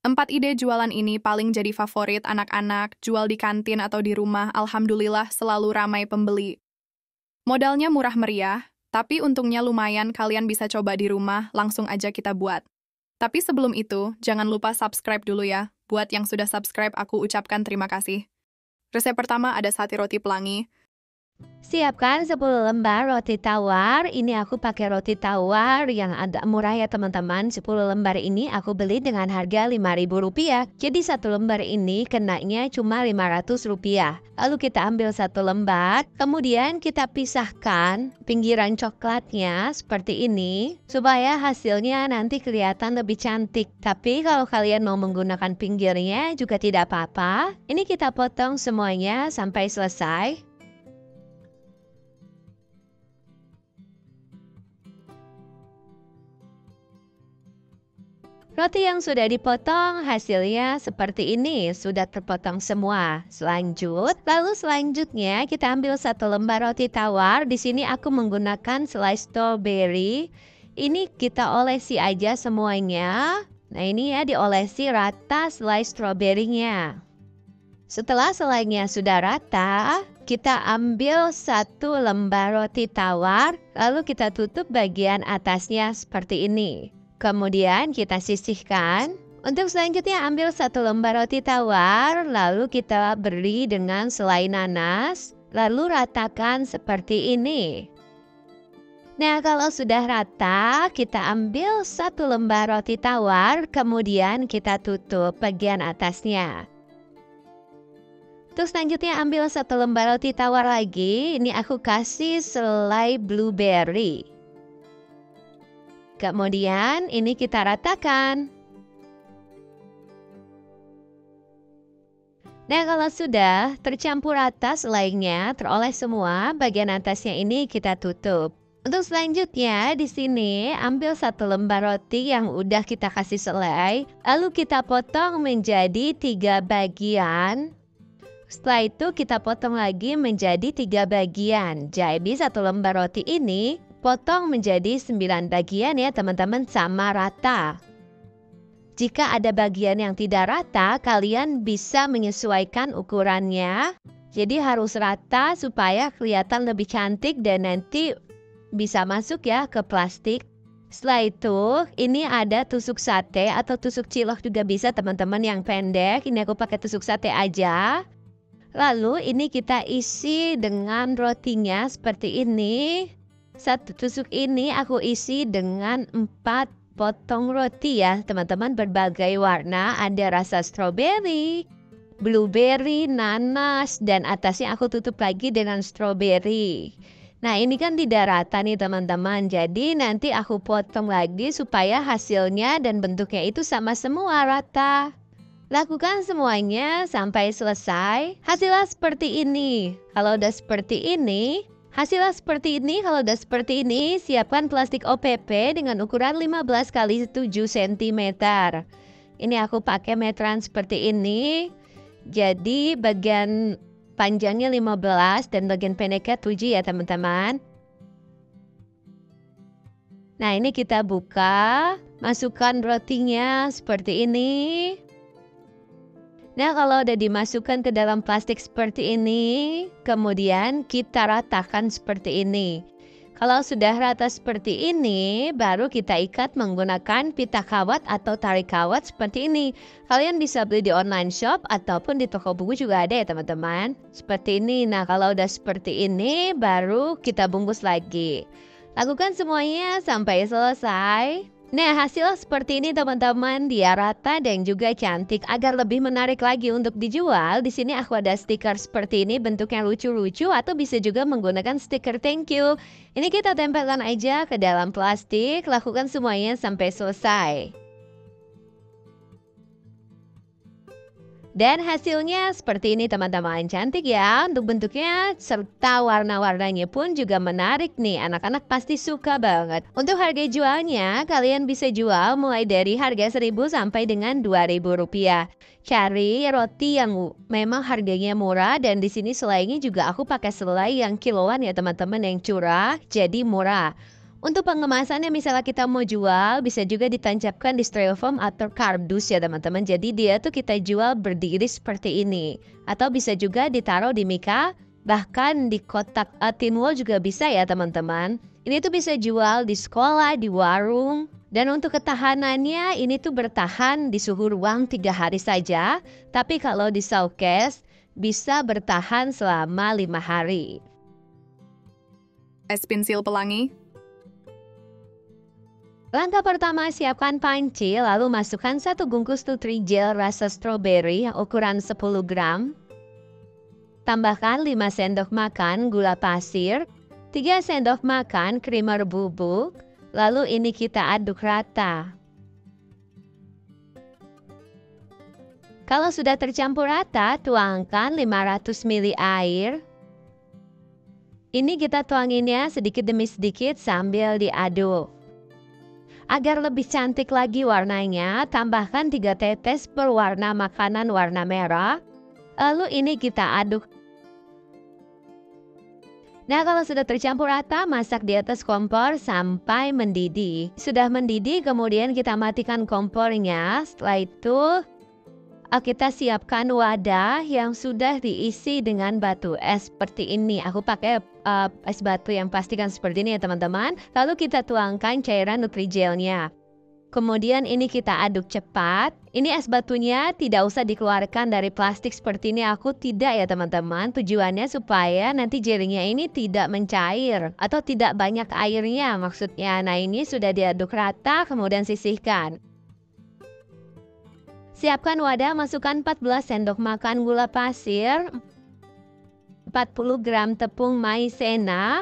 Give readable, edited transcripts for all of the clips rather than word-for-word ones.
4 ide jualan ini paling jadi favorit anak-anak, jual di kantin atau di rumah, alhamdulillah selalu ramai pembeli. Modalnya murah meriah, tapi untungnya lumayan kalian bisa coba di rumah, langsung aja kita buat. Tapi sebelum itu, jangan lupa subscribe dulu ya. Buat yang sudah subscribe, aku ucapkan terima kasih. Resep pertama ada sate roti pelangi. Siapkan 10 lembar roti tawar. Ini aku pakai roti tawar yang agak murah ya teman-teman. 10 lembar ini aku beli dengan harga Rp5.000. Jadi satu lembar ini kenanya cuma Rp500. Lalu kita ambil satu lembar, kemudian kita pisahkan pinggiran coklatnya seperti ini supaya hasilnya nanti kelihatan lebih cantik. Tapi kalau kalian mau menggunakan pinggirnya juga tidak apa-apa. Ini kita potong semuanya sampai selesai. Roti yang sudah dipotong hasilnya seperti ini, sudah terpotong semua. Selanjutnya kita ambil satu lembar roti tawar. Di sini aku menggunakan slice strawberry. Ini kita olesi aja semuanya. Nah ini ya diolesi rata slice strawberry-nya. Setelah selainya sudah rata, kita ambil satu lembar roti tawar, lalu kita tutup bagian atasnya seperti ini. Kemudian kita sisihkan. Untuk selanjutnya ambil satu lembar roti tawar, lalu kita beri dengan selai nanas, lalu ratakan seperti ini. Nah kalau sudah rata, kita ambil satu lembar roti tawar, kemudian kita tutup bagian atasnya. Terus selanjutnya ambil satu lembar roti tawar lagi, ini aku kasih selai blueberry. Kemudian ini kita ratakan. Nah kalau sudah tercampur rata selainya, teroles semua, bagian atasnya ini kita tutup. Untuk selanjutnya di sini ambil satu lembar roti yang udah kita kasih selai, lalu kita potong menjadi 3 bagian. Setelah itu kita potong lagi menjadi 3 bagian. Jadi satu lembar roti ini potong menjadi 9 bagian ya teman-teman, sama rata. Jika ada bagian yang tidak rata, kalian bisa menyesuaikan ukurannya. Jadi harus rata supaya kelihatan lebih cantik dan nanti bisa masuk ya ke plastik. Setelah itu, ini ada tusuk sate atau tusuk cilok juga bisa teman-teman yang pendek. Ini aku pakai tusuk sate aja. Lalu ini kita isi dengan rotinya seperti ini. Satu tusuk ini aku isi dengan 4 potong roti ya teman-teman, berbagai warna. Ada rasa strawberry, blueberry, nanas, dan atasnya aku tutup lagi dengan strawberry. Nah ini kan tidak rata nih teman-teman, jadi nanti aku potong lagi supaya hasilnya dan bentuknya itu sama semua, rata. Lakukan semuanya sampai selesai. Hasilnya seperti ini. Kalau udah seperti ini, kalau udah seperti ini, siapkan plastik OPP dengan ukuran 15 x 7 cm. Ini aku pakai meteran seperti ini. Jadi bagian panjangnya 15 dan bagian pendeknya 7 ya teman-teman. Nah ini kita buka, masukkan rotinya seperti ini. Nah kalau udah dimasukkan ke dalam plastik seperti ini, kemudian kita ratakan seperti ini. Kalau sudah rata seperti ini, baru kita ikat menggunakan pita kawat atau tali kawat seperti ini. Kalian bisa beli di online shop ataupun di toko buku juga ada ya teman-teman. Seperti ini. Nah kalau udah seperti ini, baru kita bungkus lagi. Lakukan semuanya sampai selesai. Nah hasil seperti ini teman-teman, dia rata dan juga cantik. Agar lebih menarik lagi untuk dijual, di sini aku ada stiker seperti ini, bentuknya lucu-lucu atau bisa juga menggunakan stiker thank you. Ini kita tempelkan aja ke dalam plastik, lakukan semuanya sampai selesai. Dan hasilnya seperti ini teman-teman, cantik ya untuk bentuknya serta warna-warnanya pun juga menarik nih, anak-anak pasti suka banget. Untuk harga jualnya kalian bisa jual mulai dari harga 1.000 sampai dengan Rp2.000. Cari roti yang memang harganya murah dan di sini selainya juga aku pakai selai yang kiloan ya teman-teman, yang curah jadi murah. Untuk pengemasannya misalnya kita mau jual, bisa juga ditancapkan di styrofoam atau kardus ya teman-teman. Jadi dia tuh kita jual berdiri seperti ini. Atau bisa juga ditaruh di mika, bahkan di kotak tin wall juga bisa ya teman-teman. Ini tuh bisa jual di sekolah, di warung. Dan untuk ketahanannya ini tuh bertahan di suhu ruang 3 hari saja. Tapi kalau di showcase bisa bertahan selama 5 hari. Es pensil pelangi. Langkah pertama, siapkan panci, lalu masukkan 1 bungkus Nutrijel rasa stroberi yang ukuran 10 gram. Tambahkan 5 sendok makan gula pasir, 3 sendok makan creamer bubuk, lalu ini kita aduk rata. Kalau sudah tercampur rata, tuangkan 500 ml air. Ini kita tuanginnya sedikit demi sedikit sambil diaduk. Agar lebih cantik lagi warnanya, tambahkan 3 tetes berwarna makanan warna merah. Lalu ini kita aduk. Nah, kalau sudah tercampur rata, masak di atas kompor sampai mendidih. Sudah mendidih, kemudian kita matikan kompornya. Setelah itu, kita siapkan wadah yang sudah diisi dengan batu es seperti ini. Aku pakai es batu yang pastikan seperti ini ya teman-teman. Lalu kita tuangkan cairan Nutrijelnya. Kemudian ini kita aduk cepat. Ini es batunya tidak usah dikeluarkan dari plastik seperti ini. Aku tidak ya teman-teman. Tujuannya supaya nanti jellynya ini tidak mencair atau tidak banyak airnya maksudnya. Nah, ini sudah diaduk rata, kemudian sisihkan. Siapkan wadah, masukkan 14 sendok makan gula pasir, 40 gram tepung maizena,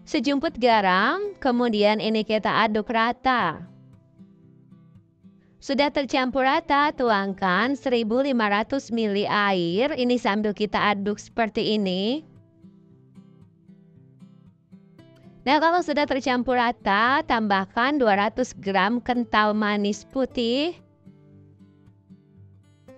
sejumput garam, kemudian ini kita aduk rata. Sudah tercampur rata, tuangkan 1500 ml air, ini sambil kita aduk seperti ini. Nah, kalau sudah tercampur rata, tambahkan 200 gram kental manis putih.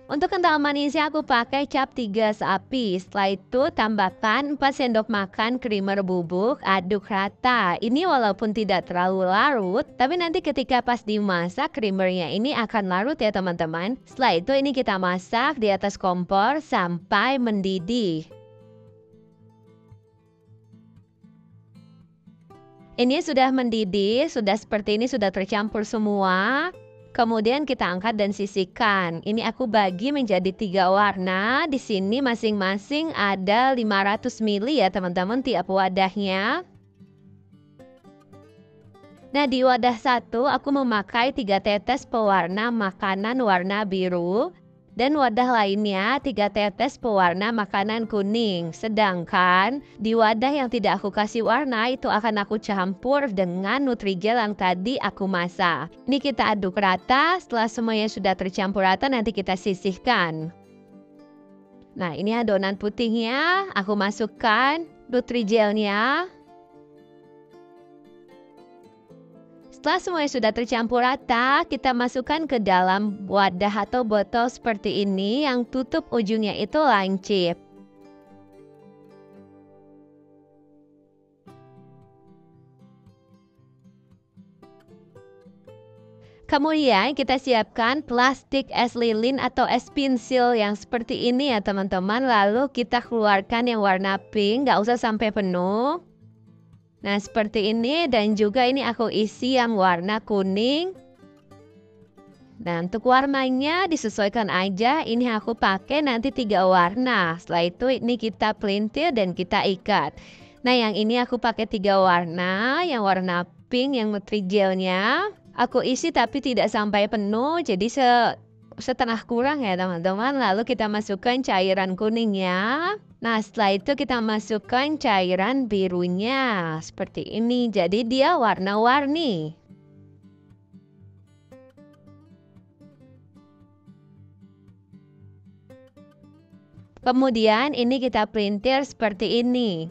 Untuk kental manisnya aku pakai cap 3 sapi. Setelah itu tambahkan 4 sendok makan creamer bubuk, aduk rata. Ini walaupun tidak terlalu larut, tapi nanti ketika pas dimasak creamernya ini akan larut ya teman-teman. Setelah itu ini kita masak di atas kompor sampai mendidih. Ini sudah mendidih, sudah seperti ini, sudah tercampur semua. Kemudian kita angkat dan sisihkan. Ini aku bagi menjadi 3 warna. Di sini masing-masing ada 500 ml ya teman-teman tiap wadahnya. Nah, di wadah satu aku memakai 3 tetes pewarna makanan warna biru. Dan wadah lainnya 3 tetes pewarna makanan kuning. Sedangkan di wadah yang tidak aku kasih warna itu akan aku campur dengan Nutrijel yang tadi aku masak. Ini kita aduk rata, setelah semuanya sudah tercampur rata nanti kita sisihkan. Nah, ini adonan putihnya, aku masukkan Nutrijelnya. Setelah semuanya sudah tercampur rata, kita masukkan ke dalam wadah atau botol seperti ini yang tutup ujungnya itu lancip. Kemudian kita siapkan plastik es lilin atau es pensil yang seperti ini ya teman-teman. Lalu kita keluarkan yang warna pink, nggak usah sampai penuh. Nah, seperti ini, dan juga ini aku isi yang warna kuning. Nah, untuk warnanya disesuaikan aja. Ini aku pakai nanti 3 warna. Setelah itu ini kita pelintir dan kita ikat. Nah, yang ini aku pakai 3 warna. Yang warna pink, yang Nutrijelnya aku isi tapi tidak sampai penuh. Jadi setengah kurang ya teman-teman. Lalu kita masukkan cairan kuningnya. Nah, setelah itu kita masukkan cairan birunya seperti ini. Jadi dia warna-warni. Kemudian ini kita pelintir seperti ini.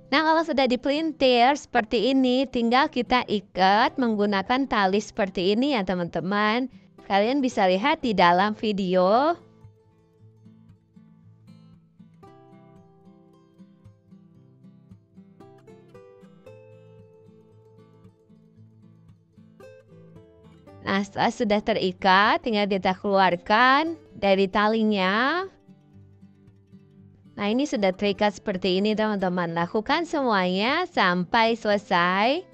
Nah, kalau sudah dipelintir seperti ini, tinggal kita ikat menggunakan tali seperti ini ya teman-teman. Kalian bisa lihat di dalam video. Nah, setelah sudah terikat, tinggal kita keluarkan dari talinya. Nah, ini sudah terikat seperti ini teman-teman. Lakukan semuanya sampai selesai.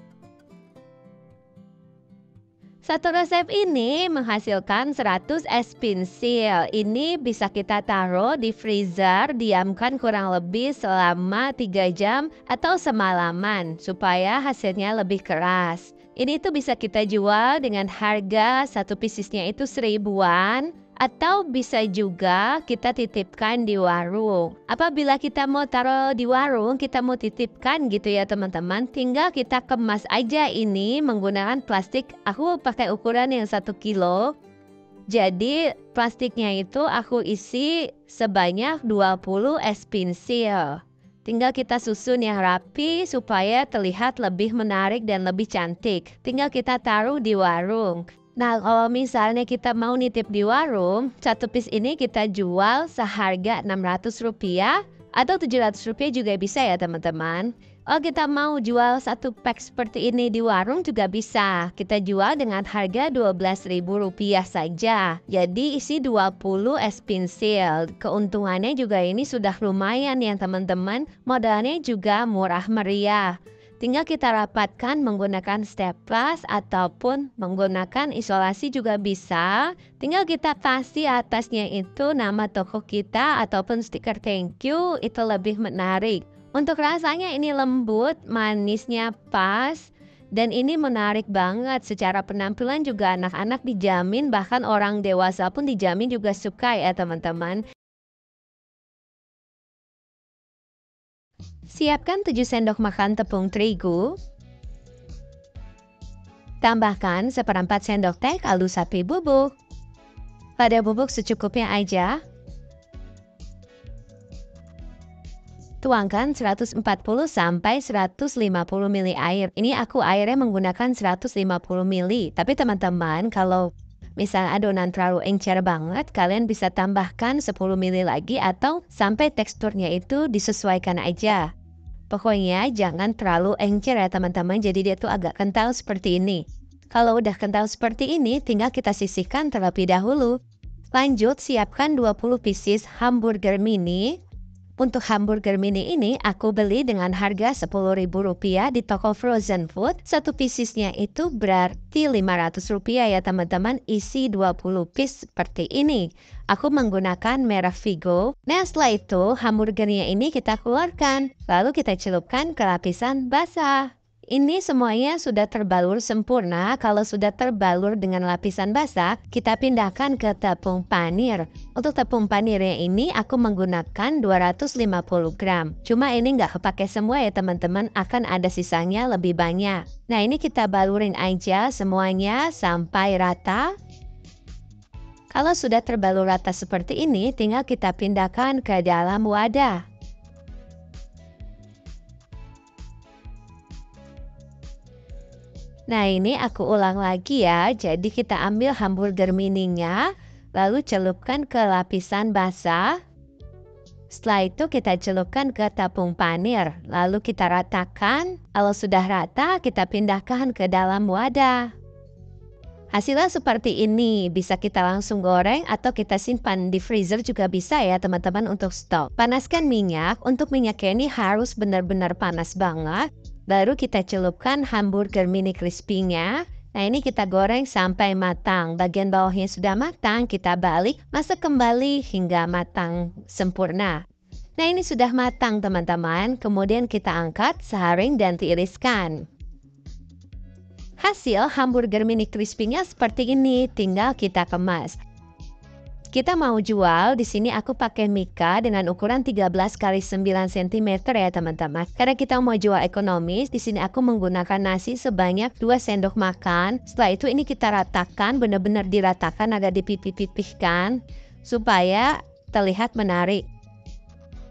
Satu resep ini menghasilkan 100 es pensil. Ini bisa kita taruh di freezer, diamkan kurang lebih selama 3 jam atau semalaman supaya hasilnya lebih keras. Ini tuh bisa kita jual dengan harga satu piecesnya itu 1000-an. Atau bisa juga kita titipkan di warung. Apabila kita mau taruh di warung, kita mau titipkan gitu ya teman-teman. Tinggal kita kemas aja ini menggunakan plastik. Aku pakai ukuran yang 1 kilo. Jadi plastiknya itu aku isi sebanyak 20 es pensil. Tinggal kita susun yang rapi supaya terlihat lebih menarik dan lebih cantik. Tinggal kita taruh di warung. Nah, kalau misalnya kita mau nitip di warung, satu piece ini kita jual seharga Rp600 atau Rp700 juga bisa ya teman-teman. Kalau kita mau jual satu pack seperti ini di warung juga bisa. Kita jual dengan harga Rp12.000 saja. Jadi isi 20 es pensil. Keuntungannya juga ini sudah lumayan ya teman-teman. Modalnya juga murah meriah. Tinggal kita rapatkan menggunakan staples ataupun menggunakan isolasi juga bisa. Tinggal kita kasih atasnya itu nama toko kita ataupun stiker thank you, itu lebih menarik. Untuk rasanya ini lembut, manisnya pas, dan ini menarik banget. Secara penampilan juga anak-anak dijamin, bahkan orang dewasa pun dijamin juga suka ya teman-teman. Siapkan 7 sendok makan tepung terigu. Tambahkan 1/4 sendok teh kaldu sapi bubuk. Pada bubuk secukupnya aja. Tuangkan 140 sampai 150 ml air. Ini aku airnya menggunakan 150 ml. Tapi teman-teman kalau misal adonan terlalu encer banget, kalian bisa tambahkan 10 ml lagi atau sampai teksturnya itu disesuaikan aja. Pokoknya jangan terlalu encer ya teman-teman, jadi dia tuh agak kental seperti ini. Kalau udah kental seperti ini, tinggal kita sisihkan terlebih dahulu. Lanjut, siapkan 20 pieces hamburger mini. Untuk hamburger mini ini aku beli dengan harga Rp10.000 di toko frozen food. Satu piecesnya itu berarti Rp500 ya teman-teman, isi 20 piece seperti ini. Aku menggunakan merek Vigo. Nah setelah itu hamburgernya ini kita keluarkan. Lalu kita celupkan ke lapisan basah. Ini semuanya sudah terbalur sempurna. Kalau sudah terbalur dengan lapisan basah, kita pindahkan ke tepung panir. Untuk tepung panirnya ini aku menggunakan 250 gram. Cuma ini nggak kepake semua ya teman-teman, akan ada sisanya lebih banyak. Nah ini kita balurin aja semuanya sampai rata. Kalau sudah terbalur rata seperti ini, tinggal kita pindahkan ke dalam wadah. Nah ini aku ulang lagi ya, jadi kita ambil hamburger mininya, lalu celupkan ke lapisan basah. Setelah itu kita celupkan ke tepung panir, lalu kita ratakan. Kalau sudah rata, kita pindahkan ke dalam wadah. Hasilnya seperti ini, bisa kita langsung goreng atau kita simpan di freezer juga bisa ya teman-teman untuk stok. Panaskan minyak, untuk minyaknya ini harus benar-benar panas banget. Baru kita celupkan hamburger mini crispy-nya. Nah ini kita goreng sampai matang. Bagian bawahnya sudah matang, kita balik, masak kembali hingga matang sempurna. Nah ini sudah matang teman-teman. Kemudian kita angkat, saring dan tiriskan. Hasil hamburger mini crispy-nya seperti ini, tinggal kita kemas. Kita mau jual, di sini aku pakai mika dengan ukuran 13 x 9 cm ya teman-teman. Karena kita mau jual ekonomis, di sini aku menggunakan nasi sebanyak 2 sendok makan. Setelah itu ini kita ratakan, benar-benar diratakan, agak dipipih-pipihkan supaya terlihat menarik.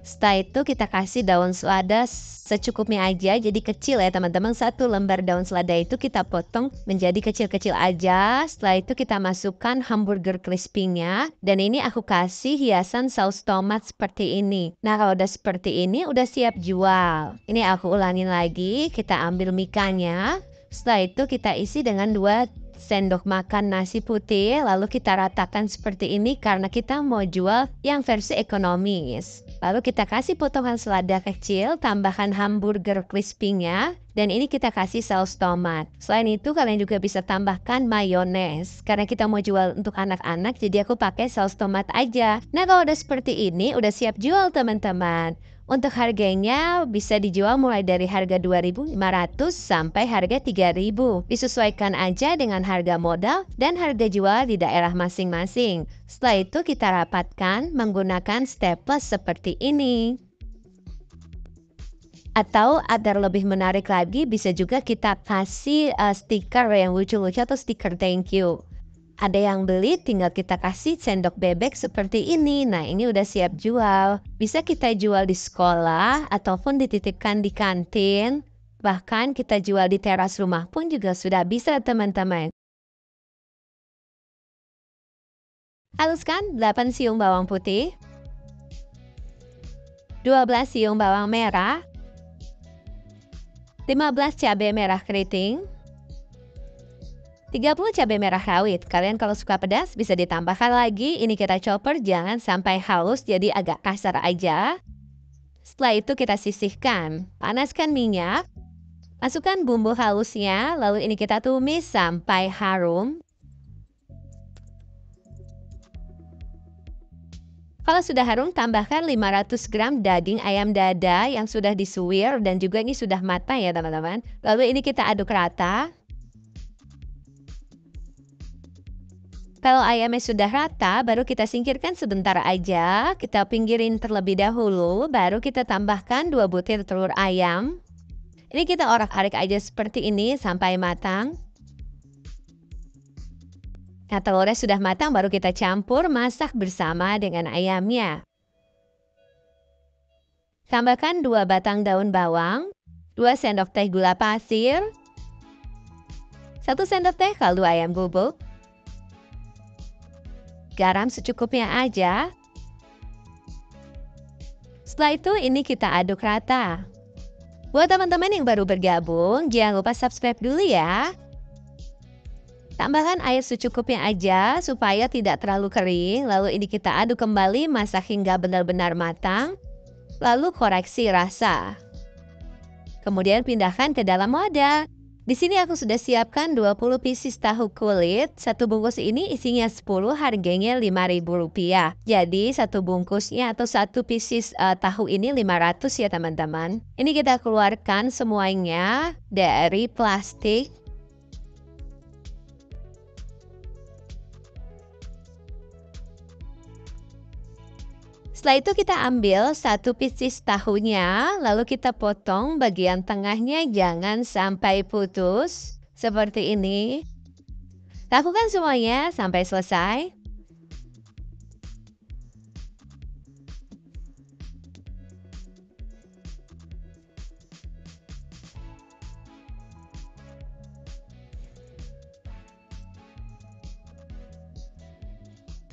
Setelah itu kita kasih daun selada secukupnya aja, jadi kecil ya teman-teman. 1 lembar daun selada itu kita potong menjadi kecil-kecil aja. Setelah itu kita masukkan hamburger crispy-nya. Dan ini aku kasih hiasan saus tomat seperti ini. Nah kalau udah seperti ini udah siap jual. Ini aku ulangin lagi, kita ambil mikanya. Setelah itu kita isi dengan 2 sendok makan nasi putih, lalu kita ratakan seperti ini karena kita mau jual yang versi ekonomis. Lalu kita kasih potongan selada kecil, tambahkan hamburger crispy-nya, dan ini kita kasih saus tomat. Selain itu kalian juga bisa tambahkan mayones. Karena kita mau jual untuk anak-anak, jadi aku pakai saus tomat aja. Nah kalau udah seperti ini, udah siap jual teman-teman. Untuk harganya bisa dijual mulai dari harga 2.500 sampai harga 3.000. Disesuaikan aja dengan harga modal dan harga jual di daerah masing-masing. Setelah itu kita rapatkan menggunakan staples seperti ini. Atau agar lebih menarik lagi bisa juga kita kasih stiker yang lucu-lucu atau stiker thank you. Ada yang beli tinggal kita kasih sendok bebek seperti ini. Nah ini udah siap jual. Bisa kita jual di sekolah ataupun dititipkan di kantin. Bahkan kita jual di teras rumah pun juga sudah bisa teman-teman. Haluskan 8 siung bawang putih, 12 siung bawang merah, 15 cabai merah keriting, 30 cabai merah rawit. Kalian kalau suka pedas bisa ditambahkan lagi. Ini kita chopper jangan sampai halus jadi agak kasar aja. Setelah itu kita sisihkan. Panaskan minyak. Masukkan bumbu halusnya. Lalu ini kita tumis sampai harum. Kalau sudah harum tambahkan 500 gram daging ayam dada yang sudah disuir dan juga ini sudah matang ya teman-teman. Lalu ini kita aduk rata. Kalau ayamnya sudah rata, baru kita singkirkan sebentar aja. Kita pinggirin terlebih dahulu, baru kita tambahkan 2 butir telur ayam. Ini kita orak-arik aja seperti ini sampai matang. Nah, telurnya sudah matang, baru kita campur masak bersama dengan ayamnya. Tambahkan 2 batang daun bawang, 2 sendok teh gula pasir, 1 sendok teh kaldu ayam bubuk, garam secukupnya aja. Setelah itu ini kita aduk rata. Buat teman-teman yang baru bergabung, jangan lupa subscribe dulu ya. Tambahkan air secukupnya aja supaya tidak terlalu kering. Lalu ini kita aduk kembali, masak hingga benar-benar matang. Lalu koreksi rasa. Kemudian pindahkan ke dalam wadah. Di sini aku sudah siapkan 20 pieces tahu kulit. Satu bungkus ini isinya 10, harganya Rp5.000. Jadi satu bungkusnya atau satu pieces tahu ini 500 ya teman-teman. Ini kita keluarkan semuanya dari plastik. Setelah itu kita ambil satu pieces tahunya, lalu kita potong bagian tengahnya jangan sampai putus, seperti ini. Lakukan semuanya sampai selesai.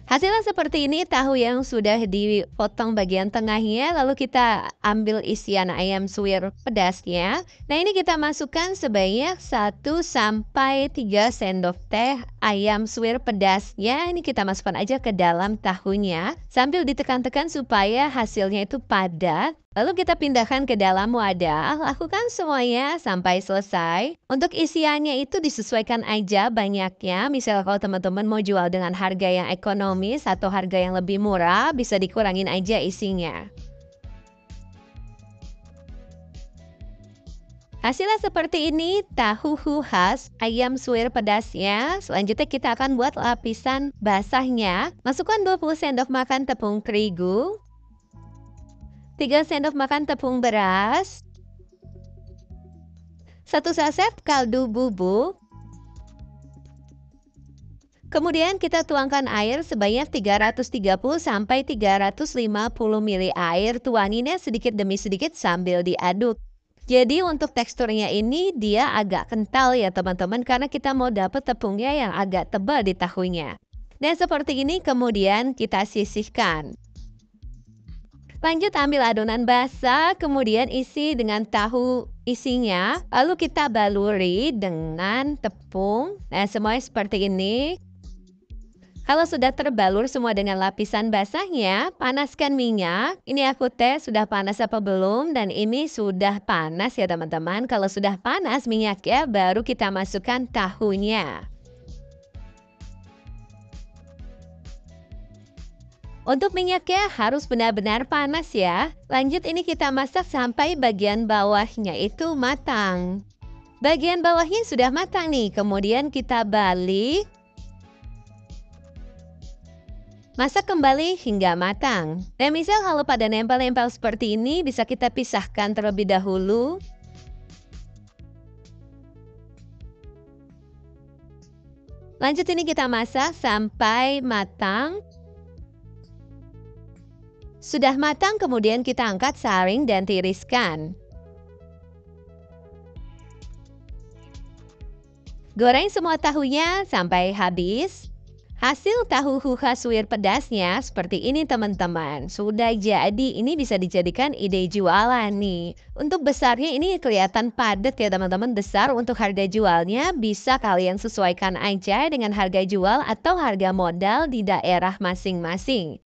Hasilnya seperti ini, tahu yang sudah dipotong bagian tengahnya, lalu kita ambil isian ayam suwir pedasnya. Nah ini kita masukkan sebanyak 1 sampai 3 sendok teh ayam suwir pedasnya. Ini kita masukkan aja ke dalam tahunya, sambil ditekan-tekan supaya hasilnya itu padat. Lalu kita pindahkan ke dalam wadah, lakukan semuanya sampai selesai. Untuk isiannya itu disesuaikan aja banyaknya. Misal kalau teman-teman mau jual dengan harga yang ekonomis atau harga yang lebih murah, bisa dikurangin aja isinya. Hasilnya seperti ini, tahu khas ayam suwir pedasnya. Selanjutnya kita akan buat lapisan basahnya. Masukkan 20 sendok makan tepung terigu, 3 sendok makan tepung beras, 1 saset kaldu bubuk. Kemudian kita tuangkan air sebanyak 330 sampai 350 ml air. Tuanginnya sedikit demi sedikit sambil diaduk. Jadi untuk teksturnya ini dia agak kental ya teman-teman, karena kita mau dapat tepungnya yang agak tebal di tahunya. Dan seperti ini kemudian kita sisihkan. Lanjut ambil adonan basah, kemudian isi dengan tahu isinya, lalu kita baluri dengan tepung. Nah, semuanya seperti ini. Kalau sudah terbalur semua dengan lapisan basahnya, panaskan minyak. Ini aku tes sudah panas apa belum, dan ini sudah panas ya teman-teman. Kalau sudah panas minyaknya, baru kita masukkan tahunya. Untuk minyaknya harus benar-benar panas ya. Lanjut ini kita masak sampai bagian bawahnya itu matang. Bagian bawahnya sudah matang nih, kemudian kita balik. Masak kembali hingga matang. Dan misal kalau pada nempel-nempel seperti ini bisa kita pisahkan terlebih dahulu. Lanjut ini kita masak sampai matang. Sudah matang kemudian kita angkat saring dan tiriskan. Goreng semua tahunya sampai habis. Hasil tahu huha suwir pedasnya seperti ini teman-teman. Sudah jadi, ini bisa dijadikan ide jualan nih. Untuk besarnya ini kelihatan padat ya teman-teman, besar. Untuk harga jualnya bisa kalian sesuaikan aja dengan harga jual atau harga modal di daerah masing-masing.